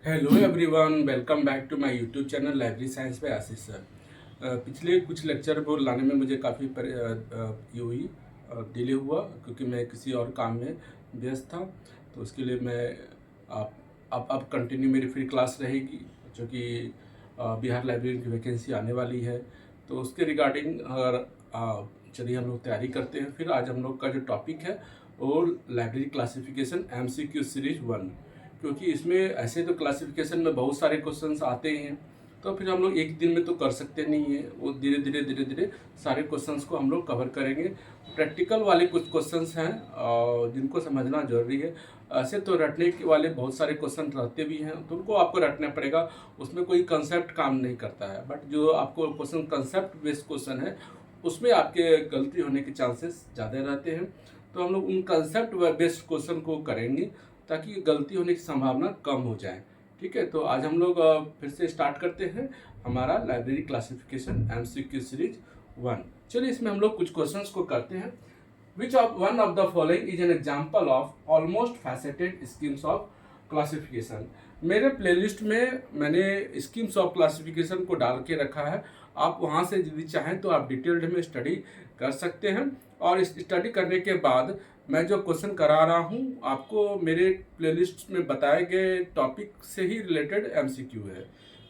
Hello everyone, welcome back to my YouTube channel library science by Ashish sir. पिछले कुछ lecture को लाने में मुझे काफ़ी ये हुई डिले हुआ क्योंकि मैं किसी और काम में व्यस्त था। तो उसके लिए मैं आप अब कंटिन्यू मेरी फ्री क्लास रहेगी जो कि बिहार लाइब्रेरी की वैकेंसी आने वाली है। तो उसके रिगार्डिंग अगर चलिए हम लोग तैयारी करते हैं। फिर आज हम लोग का जो टॉपिक है वो लाइब्रेरी क्लासिफिकेशन MCQ सीरीज 1, क्योंकि इसमें ऐसे तो क्लासिफिकेशन में बहुत सारे क्वेश्चंस आते हैं, तो फिर हम लोग एक दिन में तो कर सकते नहीं हैं। वो धीरे धीरे सारे क्वेश्चंस को हम लोग कवर करेंगे। प्रैक्टिकल वाले कुछ क्वेश्चंस हैं जिनको समझना जरूरी है। ऐसे तो रटने के वाले बहुत सारे क्वेश्चन रहते भी हैं, तो उनको आपको रटना पड़ेगा। उसमें कोई कंसेप्ट काम नहीं करता है, बट जो आपको क्वेश्चन कंसेप्ट बेस्ड क्वेश्चन है उसमें आपके गलती होने के चांसेस ज़्यादा रहते हैं। तो हम लोग उन कंसेप्ट बेस्ड क्वेश्चन को करेंगे ताकि गलती होने की संभावना कम हो जाए। ठीक है, तो आज हम लोग फिर से स्टार्ट करते हैं हमारा लाइब्रेरी क्लासिफिकेशन MCQ सीरीज 1। चलिए इसमें हम लोग कुछ क्वेश्चंस को करते हैं। Which of one of the following is an example of almost faceted schemes of classification. मेरे प्लेलिस्ट में मैंने स्कीम्स ऑफ क्लासिफिकेशन को डाल के रखा है। आप वहाँ से यदि चाहें तो आप डिटेल्ड में स्टडी कर सकते हैं, और इस स्टडी करने के बाद मैं जो क्वेश्चन करा रहा हूँ आपको मेरे प्लेलिस्ट में बताए गए टॉपिक से ही रिलेटेड MCQ है।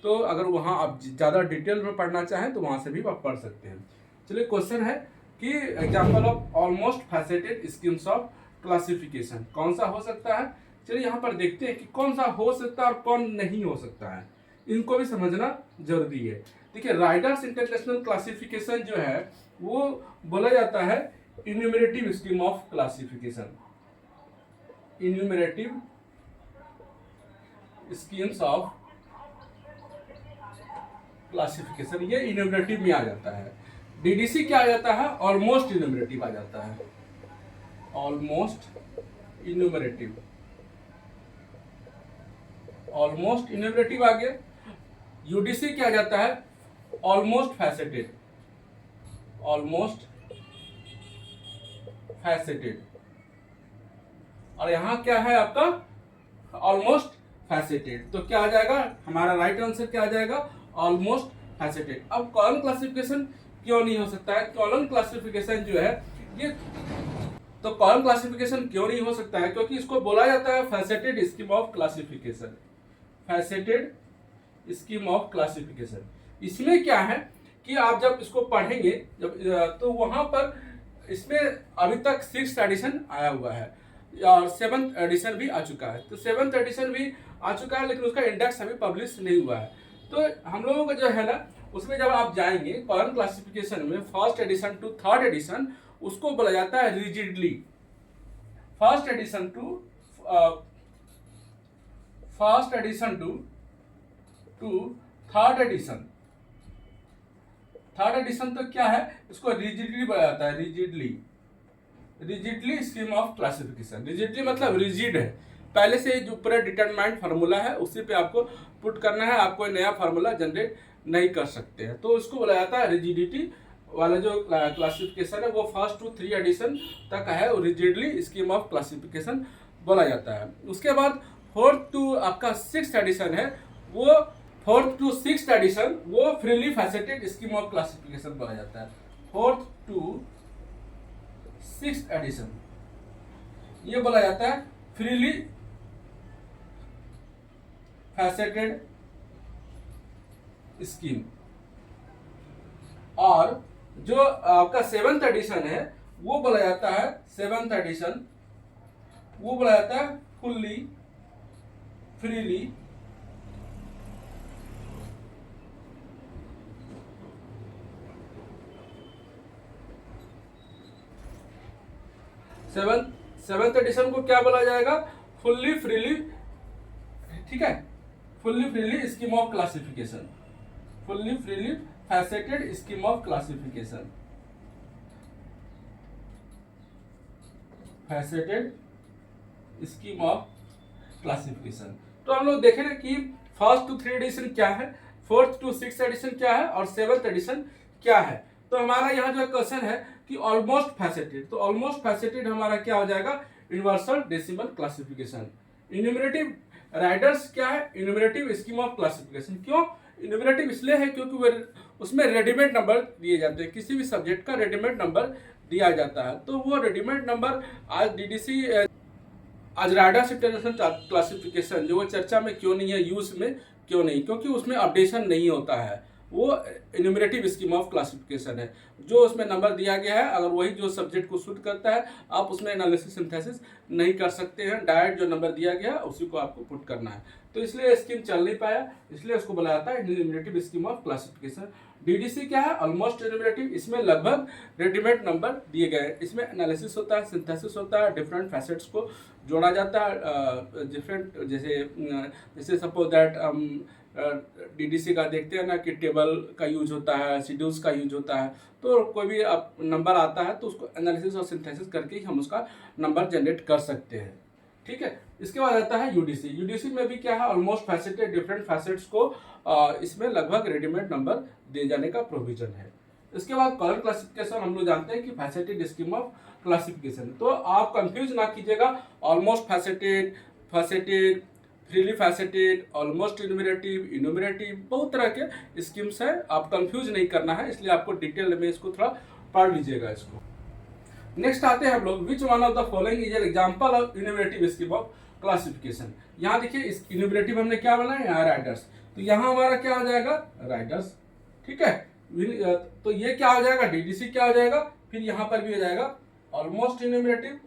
तो अगर वहाँ आप ज़्यादा डिटेल में पढ़ना चाहें तो वहाँ से भी आप पढ़ सकते हैं। चलिए, क्वेश्चन है कि example of almost faceted schemes of classification कौन सा हो सकता है। चलिए यहाँ पर देखते हैं कि कौन सा हो सकता है और कौन नहीं हो सकता है, इनको भी समझना जरूरी है। देखिए, राइडर्स इंटरनेशनल क्लासिफिकेशन जो है वो बोला जाता है enumerative scheme of classification. Enumerative schemes of classification, ये इन्यूमरेटिव में आ जाता है। DDC क्या आ जाता है? ऑलमोस्ट इन्यूमरेटिव आ जाता है। ऑलमोस्ट इन्यूमरेटिव, ऑलमोस्ट इन्यूमरेटिव आ गया। UDC क्या आ जाता है? Almost faceted, almost faceted. और यहां क्या है आपका? Almost faceted. तो क्या आ जाएगा हमारा राइट आंसर? क्या आ जाएगा? Almost faceted. अब कॉलम क्लासिफिकेशन क्यों नहीं हो सकता है? कॉलम क्लासिफिकेशन जो है ये, तो कॉलम क्लासिफिकेशन क्यों नहीं हो सकता है? क्योंकि इसको बोला जाता है faceted scheme of classification. Faceted scheme of classification. इसमें क्या है कि आप जब इसको पढ़ेंगे तो वहां पर इसमें अभी तक 6th एडिशन आया हुआ है और 7th एडिशन भी आ चुका है। तो 7th एडिशन भी आ चुका है, लेकिन उसका इंडेक्स अभी पब्लिश नहीं हुआ है। तो हम लोगों का जो है ना, उसमें जब आप जाएंगे कॉलम क्लासिफिकेशन में 1st edition to 3rd addition, उसको बोला जाता है rigidly. 1st edition to 3rd edition. 3rd edition तो क्या है, इसको रिजिडली बोला जाता है। Rigidly scheme of classification. Rigidly मतलब रिजिड है, पहले से जो पूरा डिटरमाइंड फार्मूला है उसी पे आपको पुट करना है। आप कोई नया फार्मूला जनरेट नहीं कर सकते हैं, तो उसको बोला जाता है रिजिडिटी वाला जो क्लासिफिकेशन है वो 1st to 3 एडिशन तक है, रिजिडली स्कीम ऑफ क्लासिफिकेशन बोला जाता है। उसके बाद 4th to आपका 6th एडिशन है, वो 4th to 6th एडिशन वो freely faceted scheme of classification बोला जाता है। 4th to 6th एडिशन ये बोला जाता है फ्रीली फैसेटेड स्कीम। और जो आपका 7th एडिशन है वो बोला जाता है, 7th एडिशन वो बोला जाता है फुल्ली फ्रीली सेवंथ एडिशन को क्या बोला जाएगा? फुल्ली फ्रीली, ठीक है, fully freely scheme of classification. Fully freely faceted scheme of classification. Faceted scheme of classification. तो हम लोग देखें ना कि 1st to 3 एडिशन क्या है, 4th to 6th एडिशन क्या है और 7th एडिशन क्या है। तो हमारा यहाँ जो क्वेश्चन है कि ऑलमोस्ट फैसेटेड, तो ऑलमोस्ट फैसेटेड हमारा क्या हो जाएगा? Universal decimal classification. Enumerative riders क्या है, इन्यूमरेटिव स्कीम ऑफ क्लासिफिकेशन। क्यों इन्यूमरेटिव? इसलिए है क्योंकि वो उसमें रेडीमेड नंबर दिए जाते हैं, किसी भी सब्जेक्ट का रेडीमेड नंबर दिया जाता है। तो वो रेडीमेड नंबर आज डीडीसी, आज राइडर्स इंटरनेशनल क्लासिफिकेशन जो वो चर्चा में क्यों नहीं है, यूज में क्यों नहीं, क्योंकि उसमें अपडेशन नहीं होता है। वो इन्यूमरेटिव स्कीम ऑफ क्लासिफिकेशन है, जो उसमें नंबर दिया गया है, अगर वही जो सब्जेक्ट को सूट करता है, आप उसमें एनालिसिस सिंथेसिस नहीं कर सकते हैं। डायरेक्ट जो नंबर दिया गया है उसी को आपको पुट करना है। तो इसलिए स्कीम चल नहीं पाया, इसलिए उसको बोला जाता है enumerative scheme of classification. DDC क्या है, ऑलमोस्ट इन्यूमरेटिव। इसमें लगभग रेडीमेड नंबर दिए गए हैं। इसमें एनालिसिस होता है, सिंथेसिस होता है, डिफरेंट फैसेट्स को जोड़ा जाता है। डिफरेंट जैसे सपोज दैट डीडीसी का देखते हैं ना कि टेबल का यूज होता है, शेड्यूल्स का यूज होता है। तो कोई भी नंबर आता है तो उसको एनालिसिस और सिंथेसिस करके ही हम उसका नंबर जनरेट कर सकते हैं। ठीक है। इसके बाद आता है यूडीसी। यूडीसी में भी क्या है, ऑलमोस्ट फैसेटेड, डिफरेंट फैसेट्स को इसमें लगभग रेडीमेड नंबर दिए जाने का प्रोविजन है। इसके बाद कॉलम क्लासिफिकेशन हम लोग जानते हैं कि फैसेटेड स्कीम ऑफ क्लासिफिकेशन। तो आप कंफ्यूज ना कीजिएगा, almost faceted, faceted, freely faceted, almost enumerative, enumerative, बहुत तरह के स्कीम्स है। आप कंफ्यूज नहीं करना है, इसलिए आपको डिटेल में इसको थोड़ा पढ़ लीजिएगा इसको। नेक्स्ट आते हैं हम लोग, which one of the following is an example of enumerative scheme of classification. यहाँ देखिए इस इन्यूमरेटिव हमने क्या बनाया, यहाँ राइडर्स, तो यहाँ हमारा क्या हो जाएगा, राइडर्स। ठीक है। तो ये क्या हो जाएगा, डीडीसी क्या हो जाएगा, फिर यहाँ पर भी हो जाएगा ऑलमोस्ट इन्यूमरेटिव,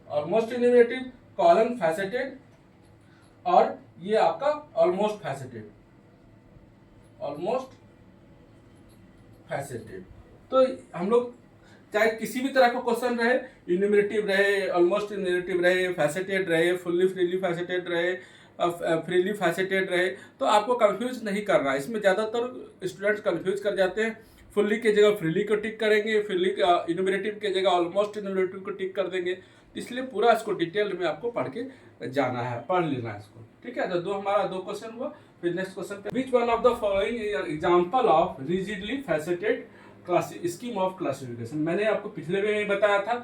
ऑलमोस्ट इन्यूमरेटिव, कॉलम फैसेटेड, और ये आपका ऑलमोस्ट फैसेटेड, ऑलमोस्ट फैसेटेड। तो हम लोग चाहे किसी भी तरह का क्वेश्चन रहे, इन्यूमरेटिव रहे, ऑलमोस्ट इन्यूमरेटिव रहे, फैसेटेड रहे, फुल्ली फ्रीली फैसेटेड रहे, फ्रीली फैसेटेड रहे, तो आपको कंफ्यूज नहीं करना है। इसमें ज़्यादातर स्टूडेंट्स कंफ्यूज कर जाते हैं, फुल्ली की जगह फ्रीली को टिक करेंगे, फ्रीली इन्यूमरेटिव की जगह ऑलमोस्ट इन्यूमरेटिव को टिक कर देंगे। इसलिए पूरा इसको डिटेल में आपको पढ़ के जाना है, पढ़ लेना है इसको। ठीक है। तो हमारा दो क्वेश्चन हुआ। फिर नेक्स्ट क्वेश्चन पे, विच one of the following example of rigidly faceted scheme of classification. मैंने आपको पिछले में ही बताया था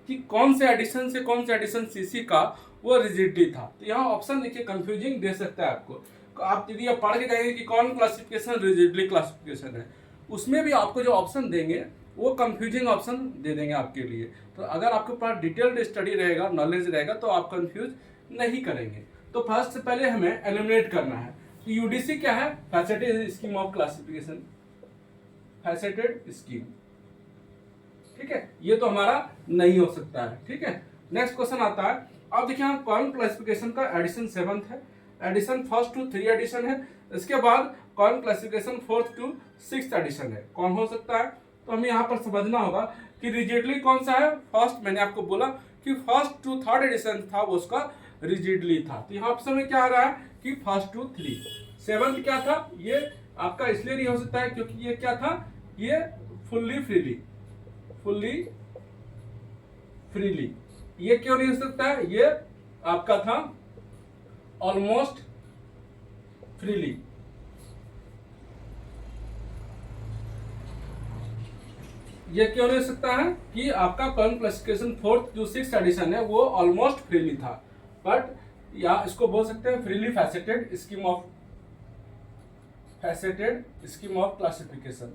कि कौन से एडिशन से कौन से एडिशन सीसी का वो रिजिडली था। तो यहाँ ऑप्शन देखिए कंफ्यूजिंग दे सकता है आपको। आप यदि आप पढ़ के जाएंगे कि कौन क्लासिफिकेशन रिजिडली क्लासिफिकेशन है, उसमें भी आपको जो ऑप्शन देंगे वो कंफ्यूजिंग ऑप्शन दे देंगे आपके लिए। तो अगर आपके पास डिटेल्ड स्टडी रहेगा, नॉलेज रहेगा, तो आप कंफ्यूज नहीं करेंगे। तो फर्स्ट से पहले हमें एलिमिनेट करना है। यूडीसी क्या है, faceted scheme of classification, faceted scheme. ठीक है, ये तो हमारा नहीं हो सकता है। ठीक है। नेक्स्ट क्वेश्चन आता है, अब देखिए यहाँ कॉलम क्लासिफिकेशन का एडिशन 7th है, एडिशन 1st to 3 एडिशन है। इसके बाद column classification 4th to 6th addition है। कौन हो सकता है, तो हमें यहाँ पर समझना होगा कि रिजिडली कौन सा है। फर्स्ट मैंने आपको बोला कि 1st to 3rd एडिशन था वो उसका रिजिडली था। तो यहाँ ऑप्शन में क्या आ रहा है कि 1st to 3। 7th क्या था, ये आपका इसलिए नहीं हो सकता है क्योंकि ये क्या था, ये फुल्ली फ्रीली, फुल्ली फ्रीली। ये क्यों नहीं हो सकता है, ये आपका था ऑलमोस्ट फ्रीली। ये क्यों नहीं हो सकता है कि आपका column classification 4th to 6th addition है वो ऑलमोस्ट फ्रीली था, बट या इसको बोल सकते हैं freely faceted scheme of, faceted scheme of classification.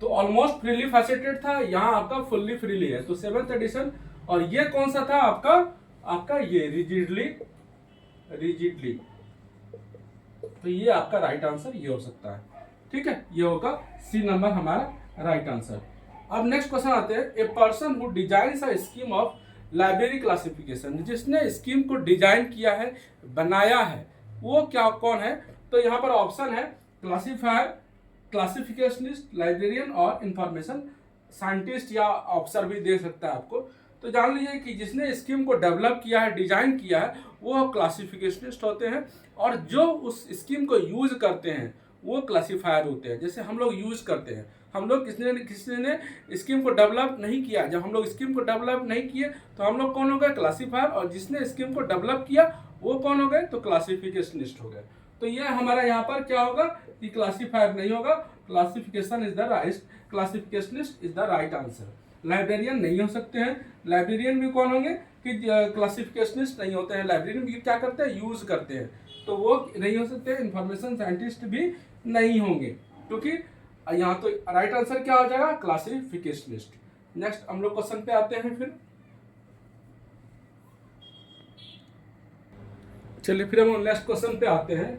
तो ऑलमोस्ट फ्रीली फैसेटेड था, यहाँ आपका फुल्ली फ्रीली है, तो 7th एडिशन। और ये कौन सा था आपका ये रिजिडली, रिजिडली। तो ये आपका राइट आंसर ये हो सकता है। ठीक है, ये होगा सी नंबर हमारा राइट आंसर। अब नेक्स्ट क्वेश्चन आते हैं, a person who designs a scheme of library classification. जिसने स्कीम को डिजाइन किया है, बनाया है, वो क्या कौन है। तो यहाँ पर ऑप्शन है क्लासीफायर, क्लासिफिकेशनिस्ट, लाइब्रेरियन और इंफॉर्मेशन साइंटिस्ट, या ऑप्शन भी दे सकता है आपको। तो जान लीजिए कि जिसने स्कीम को डेवलप किया है, डिजाइन किया है, वो क्लासिफिकेशनिस्ट होते हैं, और जो उस स्कीम को यूज करते हैं वो क्लासीफायर होते हैं। जैसे हम लोग यूज करते हैं, हम लोग किसी ने स्कीम को डेवलप नहीं किया, जब हम लोग स्कीम को डेवलप नहीं किए तो हम लोग कौन हो गए, क्लासीफायर, और जिसने स्कीम को डेवलप किया वो कौन हो गए, तो क्लासिफिकेशनिस्ट हो गए। तो ये हमारा यहाँ पर क्या होगा कि क्लासीफायर नहीं होगा, classification is the right, classificationist is the right answer. Librarian नहीं हो सकते हैं, लाइब्रेरियन भी कौन होंगे, कि क्लासिफिकेशनिस्ट नहीं होते हैं लाइब्रेरी में, क्या करते हैं, यूज करते हैं, तो वो नहीं हो सकते, इंफॉर्मेशन साइंटिस्ट भी नहीं होंगे, क्योंकि यहाँ तो राइट आंसर क्या हो जाएगा, क्लासिफिकेशनिस्ट। नेक्स्ट हम लोग क्वेश्चन पे आते हैं। फिर चलिए फिर हम नेक्स्ट क्वेश्चन पे आते हैं।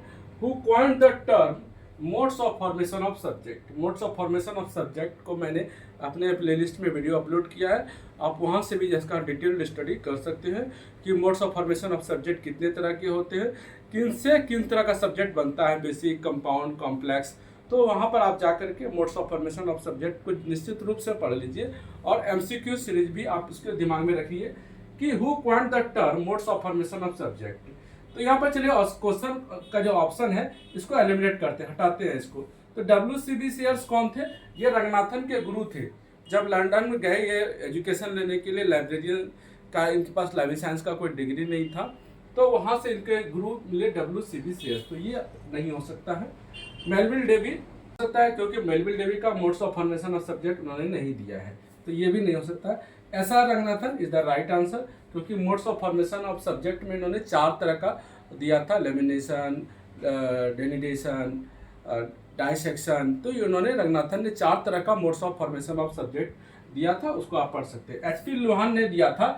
Who coined the term modes of formation of subject. Modes of formation of subject को मैंने अपने प्लेलिस्ट में वीडियो अपलोड किया है, आप वहाँ से भी इसका डिटेल्ड स्टडी कर सकते हैं कि modes of formation of subject कितने तरह के होते हैं, किन से किन तरह का सब्जेक्ट बनता है, बेसिक, कंपाउंड, कॉम्प्लेक्स। तो वहाँ पर आप जाकर के modes of formation of subject को निश्चित रूप से पढ़ लीजिए, और MCQ सीरीज भी आप उसके दिमाग में रखिए कि who coined the term modes of formation of subject. तो यहाँ पर चलिए क्वेश्चन का जो ऑप्शन है इसको एलिमिनेट करते हैं, हटाते हैं इसको। तो WCB सेयर्स कौन थे, ये रंगनाथन के गुरु थे। जब लंदन में गए ये एजुकेशन लेने के लिए, लाइब्रेरियन का, इनके पास लाइब्रेरी साइंस का कोई डिग्री नहीं था, तो वहाँ से इनके गुरु मिले WCB सेयर्स, तो ये नहीं हो सकता है। मेलविल डेवी हो सकता है, क्योंकि मेलविल डेवी का modes of formation of subject उन्होंने नहीं दिया है, तो ये भी नहीं हो सकता है। SR Ranganathan is the right answer, क्योंकि modes of formation of subject में इन्होंने 4 तरह का दिया था, लेमिनेशन, डेनिडेशन, डाइसेक्शन। तो इन्होंने रंगनाथन ने 4 तरह का modes of formation of subject दिया था, उसको आप पढ़ सकते हैं। HP लोहान ने दिया था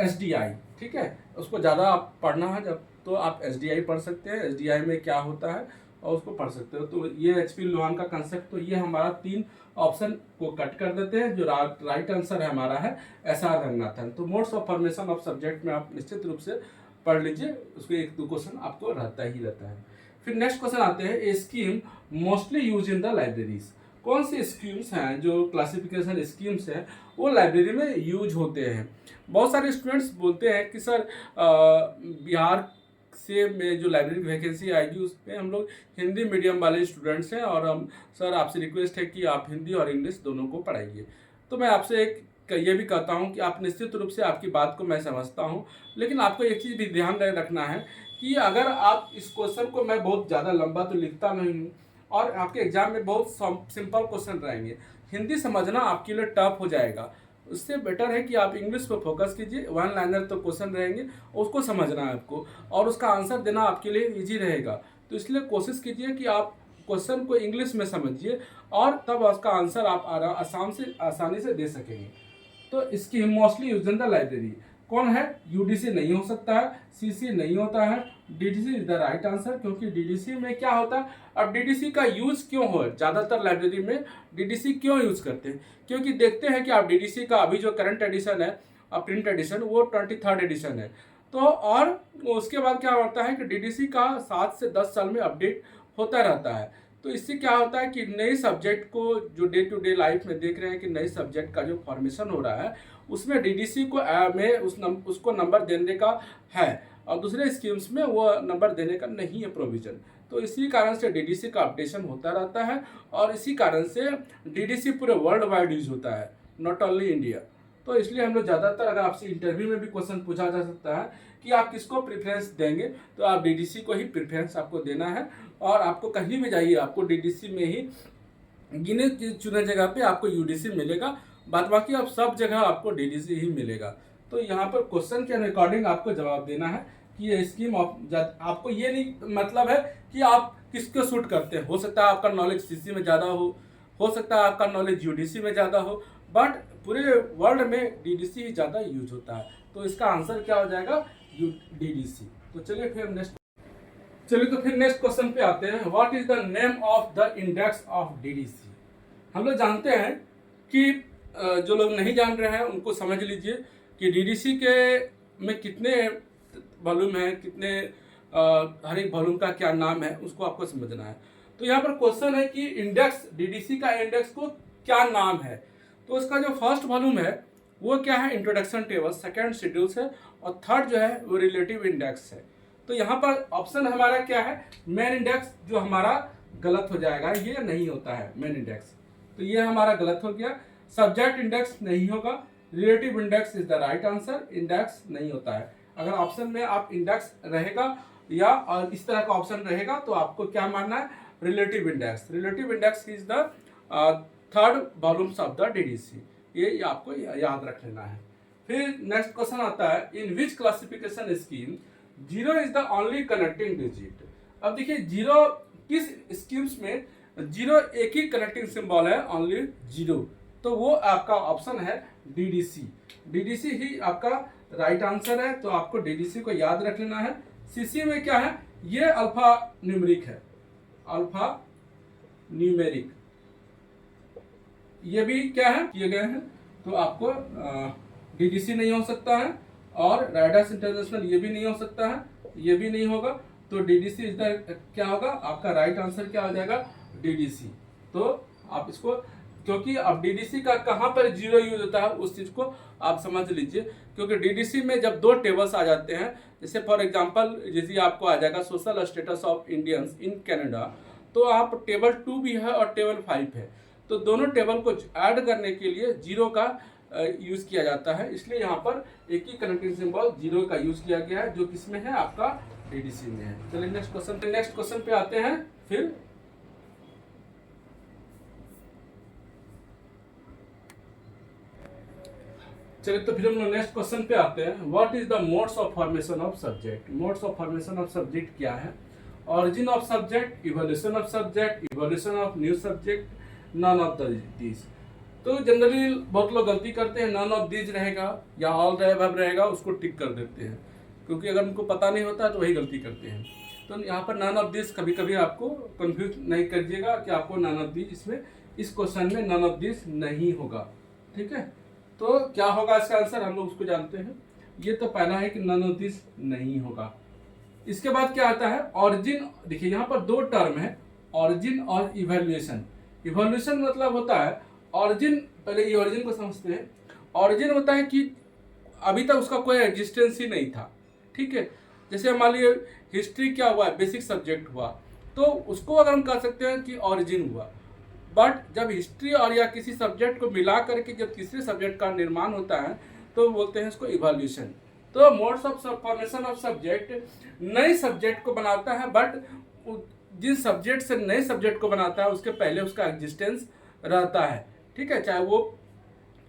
SDI, ठीक है, उसको ज़्यादा आप पढ़ना है जब, तो आप SDI पढ़ सकते हैं, SDI में क्या होता है और उसको पढ़ सकते हो। तो ये HP लोहान का कंसेप्ट, तो ये हमारा 3 ऑप्शन को कट कर देते हैं। जो राइट आंसर है हमारा है SR रंगनाथन। तो modes of formation of subject में आप निश्चित रूप से पढ़ लीजिए, उसको 1-2 क्वेश्चन आपको रहता ही रहता है। फिर नेक्स्ट क्वेश्चन आते हैं, a scheme mostly use in the libraries. कौन सी स्कीम्स हैं, जो क्लासिफिकेशन स्कीम्स हैं, वो लाइब्रेरी में यूज होते हैं। बहुत सारे स्टूडेंट्स बोलते हैं कि सर बिहार से में जो लाइब्रेरी वैकेंसी आएगी उसमें हम लोग हिंदी मीडियम वाले स्टूडेंट्स हैं, और हम सर आपसे रिक्वेस्ट है कि आप हिंदी और इंग्लिश दोनों को पढ़ाइए। तो मैं आपसे ये भी कहता हूं कि आप निश्चित रूप से, आपकी बात को मैं समझता हूं, लेकिन आपको एक चीज़ भी ध्यान रखना है कि अगर आप इस क्वेश्चन को, मैं बहुत ज़्यादा लंबा तो लिखता नहीं हूँ, और आपके एग्जाम में बहुत सिंपल क्वेश्चन रहेंगे, हिंदी समझना आपके लिए टफ हो जाएगा। उससे बेटर है कि आप इंग्लिश पर फोकस कीजिए। 1 लाइनर तो क्वेश्चन रहेंगे, उसको समझना है आपको, और उसका आंसर देना आपके लिए ईजी रहेगा। तो इसलिए कोशिश कीजिए कि आप क्वेश्चन को इंग्लिश में समझिए, और तब उसका आंसर आप आसानी से दे सकेंगे। तो इसकी mostly use in the library कौन है, UDC नहीं हो सकता है, CC नहीं होता है, DDC is the right answer, क्योंकि DDC में क्या होता है। अब DDC का यूज क्यों हो, ज़्यादातर लाइब्रेरी में DDC क्यों यूज करते हैं, क्योंकि देखते हैं कि आप DDC का अभी जो करंट एडिशन है, प्रिंट एडिशन, वो 23rd एडिशन है। तो और उसके बाद क्या होता है कि DDC का 7 से 10 साल में अपडेट होता रहता है। तो इससे क्या होता है कि नए सब्जेक्ट को, जो डे टू डे लाइफ में देख रहे हैं कि नए सब्जेक्ट का जो फॉर्मेशन हो रहा है, उसमें DDC को में उसको नंबर देने का है, और दूसरे स्कीम्स में वो नंबर देने का नहीं है प्रोविज़न। तो इसी कारण से DDC का अपडेशन होता रहता है, और इसी कारण से DDC पूरे वर्ल्ड वाइड यूज होता है, नॉट ओनली इंडिया। तो इसलिए हम लोग ज़्यादातर, अगर आपसे इंटरव्यू में भी क्वेश्चन पूछा जा सकता है कि आप किसको प्रेफरेंस देंगे, तो आप DDC को ही प्रेफरेंस आपको देना है, और आपको कहीं भी जाइए आपको DDC में ही, गिने चुने जगह पे आपको UDC मिलेगा, बाद बाकी आप सब जगह आपको DDC ही मिलेगा। तो यहाँ पर क्वेश्चन के अकॉर्डिंग आपको जवाब देना है कि ये स्कीम आपको ये नहीं मतलब है कि आप किसको सूट करते हैं। हो सकता है आपका नॉलेज CC में ज़्यादा हो सकता है आपका नॉलेज UDC में ज़्यादा हो, बट पूरे वर्ल्ड में DDC ही ज़्यादा यूज होता है। तो इसका आंसर क्या हो जाएगा, DDC। तो चलिए फिर नेक्स्ट क्वेश्चन पे आते हैं। What is the name of the index of DDC। हम लोग जानते हैं कि जो लोग नहीं जान रहे हैं उनको समझ लीजिए कि DDC के में कितने वॉल्यूम है, कितने हर एक वॉल्यूम का क्या नाम है, उसको आपको समझना है। तो यहाँ पर क्वेश्चन है कि इंडेक्स, DDC का इंडेक्स को क्या नाम है। तो उसका जो फर्स्ट वॉल्यूम है वो क्या है, इंट्रोडक्शन टेबल, सेकेंड शेड्यूल्स है, और थर्ड जो है वो रिलेटिव इंडेक्स है। तो यहाँ पर ऑप्शन हमारा क्या है, मेन इंडेक्स, जो हमारा गलत हो जाएगा, ये नहीं होता है मेन इंडेक्स, तो ये हमारा गलत हो गया। सब्जेक्ट इंडेक्स नहीं होगा, relative index is the right answer, index नहीं होता है। अगर ऑप्शन में आप इंडेक्स रहेगा या और इस तरह का ऑप्शन रहेगा, तो आपको क्या मानना है, relative index. Relative index is the third volumes of the DDC, ये आपको याद रख लेना है। फिर नेक्स्ट क्वेश्चन आता है, in which classification scheme zero is the only connecting digit. अब देखिए जीरो किस स्कीम्स में जीरो एक ही कनेक्टिंग सिंबल है, ओनली जीरो, तो वो आपका ऑप्शन है डीडीसी। डीडीसी ही आपका राइट आंसर है, तो आपको डीडीसी को याद रख लेना है। सीसी में क्या है, ये अल्फा न्यूमेरिक है, अल्फा न्यूमेरिक, ये भी क्या है किए गए हैं, तो आपको डीडीसी नहीं हो सकता है, और राइडर्स इंटरनेशनल ये भी नहीं हो सकता है, ये भी नहीं होगा, तो डीडीसी इज द क्या होगा, आपका राइट आंसर क्या हो जाएगा, डीडीसी। तो आप इसको, क्योंकि अब डीडीसी का कहाँ पर जीरो यूज होता है उस चीज को आप समझ लीजिए, क्योंकि डीडीसी में जब दो टेबल्स आ जाते हैं, जैसे फॉर एग्जांपल जैसे आपको आ जाएगा social status of Indians in Canada, तो आप टेबल 2 भी है और टेबल 5 है, तो दोनों टेबल को ऐड करने के लिए जीरो का यूज किया जाता है, इसलिए यहाँ पर एक ही कनेक्टिंग सिंबल जीरो का यूज किया गया है, जो किसमें है, आपका डीडीसी में है। चलिए नेक्स्ट क्वेश्चन पे आते हैं। फिर चलिए तो फिर हम लोग नेक्स्ट क्वेश्चन पे आते हैं। What is the modes of formation of subject. Modes of formation of subject क्या है, origin of subject, evolution of subject, evolution of new subject, none of these. तो जनरली बहुत लोग गलती करते हैं, नन ऑफ दीज रहेगा या ऑल द अबव रहेगा, उसको टिक कर देते हैं, क्योंकि अगर उनको पता नहीं होता है तो वही गलती करते हैं। तो यहाँ पर नन ऑफ दिस कभी कभी आपको कंफ्यूज नहीं करिएगा कि आपको नन ऑफ दिस, इसमें इस क्वेश्चन में नन ऑफ दिस नहीं होगा, ठीक है। तो क्या होगा इसका आंसर, हम लोग उसको जानते हैं। ये तो पहला है कि नन ऑफ दिस नहीं होगा। इसके बाद क्या आता है, ऑरिजिन। देखिए यहाँ पर दो टर्म है, ऑरिजिन और इवैल्यूएशन। इवैल्यूएशन मतलब होता है ऑरिजिन, पहले ये ऑरिजिन को समझते हैं। ऑरिजिन होता है कि अभी तक उसका कोई एग्जिस्टेंस ही नहीं था, ठीक है। जैसे मान लीजिए हिस्ट्री क्या हुआ, बेसिक सब्जेक्ट हुआ, तो उसको अगर हम कह सकते हैं कि ऑरिजिन हुआ। बट जब हिस्ट्री और या किसी सब्जेक्ट को मिला करके जब तीसरे सब्जेक्ट का निर्माण होता है, तो बोलते हैं इसको इवैल्यूएशन। तो modes of formation of subject नए सब्जेक्ट को बनाता है, बट जिस सब्जेक्ट से नए सब्जेक्ट को बनाता है उसके पहले उसका एग्जिस्टेंस रहता है, ठीक है, चाहे वो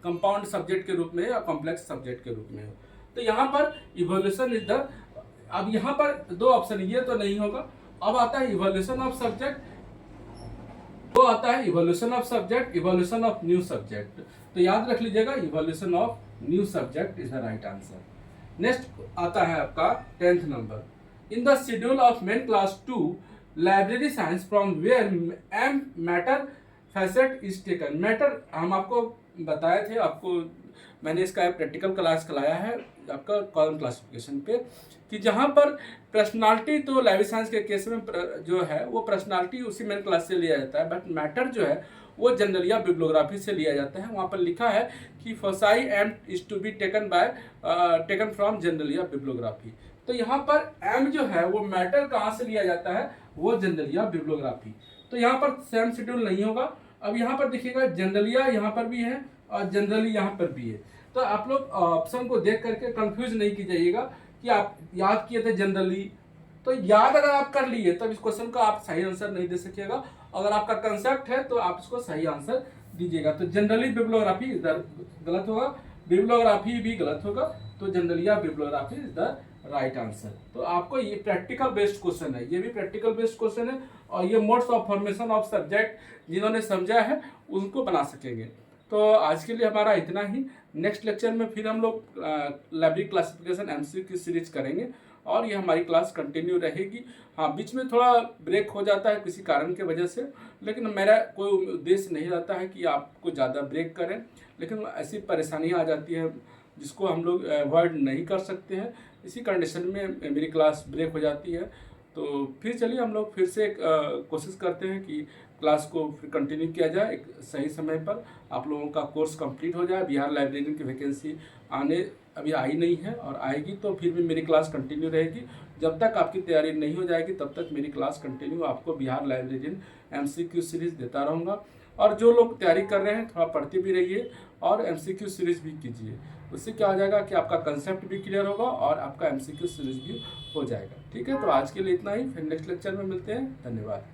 कंपाउंड सब्जेक्ट के रूप में या कॉम्प्लेक्स सब्जेक्ट के रूप में हो। तो यहाँ पर इवोल्यूशन इज द, अब यहाँ पर दो ऑप्शन, ये तो नहीं होगा। अब आता है इवोल्यूशन ऑफ सब्जेक्ट, तो आता है evolution of subject, evolution of new subject. तो याद रख लीजिएगा evolution of new subject is the right answer. Next आता है आपका 10th number, in the schedule of main class 2 library science from where M matter facet is taken. Matter हम आपको बताए थे, आपको मैंने इसका प्रैक्टिकल क्लास कराया है आपका कॉलम क्लासिफिकेशन पे, कि जहाँ पर पर्सनालिटी तो लाइब्रेरी साइंस के केस में जो है वो पर्सनालिटी उसी मेन क्लास से लिया जाता है, बट मैटर जो है वो जनरल या बिब्लियोग्राफी से लिया जाता है। वहाँ पर लिखा है कि foci M is to be taken from general या बिब्लियोग्राफी। तो यहाँ पर एम जो है वो मैटर कहाँ से लिया जाता है, वो जनरल या बिब्लियोग्राफी। तो यहाँ पर सेम शेड्यूल नहीं होगा। अब यहाँ पर देखिएगा जनरलिया यहाँ पर भी है और जनरली यहाँ पर भी है, तो आप लोग ऑप्शन को देख करके कंफ्यूज नहीं कीजिएगा कि आप याद किए थे जनरली, तो याद अगर आप कर लिए तब इस क्वेश्चन का आप सही आंसर नहीं दे सकिएगा। अगर आपका कंसेप्ट है तो आप इसको सही आंसर दीजिएगा। तो जनरली बिब्लियोग्राफी इधर गलत होगा, बिब्लियोग्राफी भी गलत होगा, तो generalia bibliography is the right answer. तो आपको ये प्रैक्टिकल बेस्ड क्वेश्चन है, ये भी प्रैक्टिकल बेस्ड क्वेश्चन है, और ये modes of formation of subject जिन्होंने समझा है उनको बना सकेंगे। तो आज के लिए हमारा इतना ही। नेक्स्ट लेक्चर में फिर हम लोग लाइब्रेरी क्लासिफिकेशन एमसीक्यू की सीरीज करेंगे, और ये हमारी क्लास कंटिन्यू रहेगी। हाँ, बीच में थोड़ा ब्रेक हो जाता है किसी कारण की वजह से, लेकिन मेरा कोई उद्देश्य नहीं रहता है कि आपको ज़्यादा ब्रेक करें, लेकिन ऐसी परेशानियाँ आ जाती हैं जिसको हम लोग अवॉइड नहीं कर सकते हैं। इसी कंडीशन में मेरी क्लास ब्रेक हो जाती है। तो फिर चलिए हम लोग फिर से कोशिश करते हैं कि क्लास को फिर कंटिन्यू किया जाए एक सही समय पर, आप लोगों का कोर्स कंप्लीट हो जाए। बिहार लाइब्रेरियन की वैकेंसी अभी आई नहीं है, और आएगी तो फिर भी मेरी क्लास कंटिन्यू रहेगी। जब तक आपकी तैयारी नहीं हो जाएगी तब तक मेरी क्लास कंटिन्यू आपको बिहार लाइब्रेरियन एमसीक्यू सीरीज़ देता रहूँगा। और जो लोग तैयारी कर रहे हैं थोड़ा पढ़ते भी रहिए और एमसीक्यू सीरीज़ भी कीजिए। उससे क्या हो जाएगा कि आपका कंसेप्ट भी क्लियर होगा और आपका एमसीक्यू सीरीज़ भी हो जाएगा। ठीक है, तो आज के लिए इतना ही, फिर नेक्स्ट लेक्चर में मिलते हैं। धन्यवाद।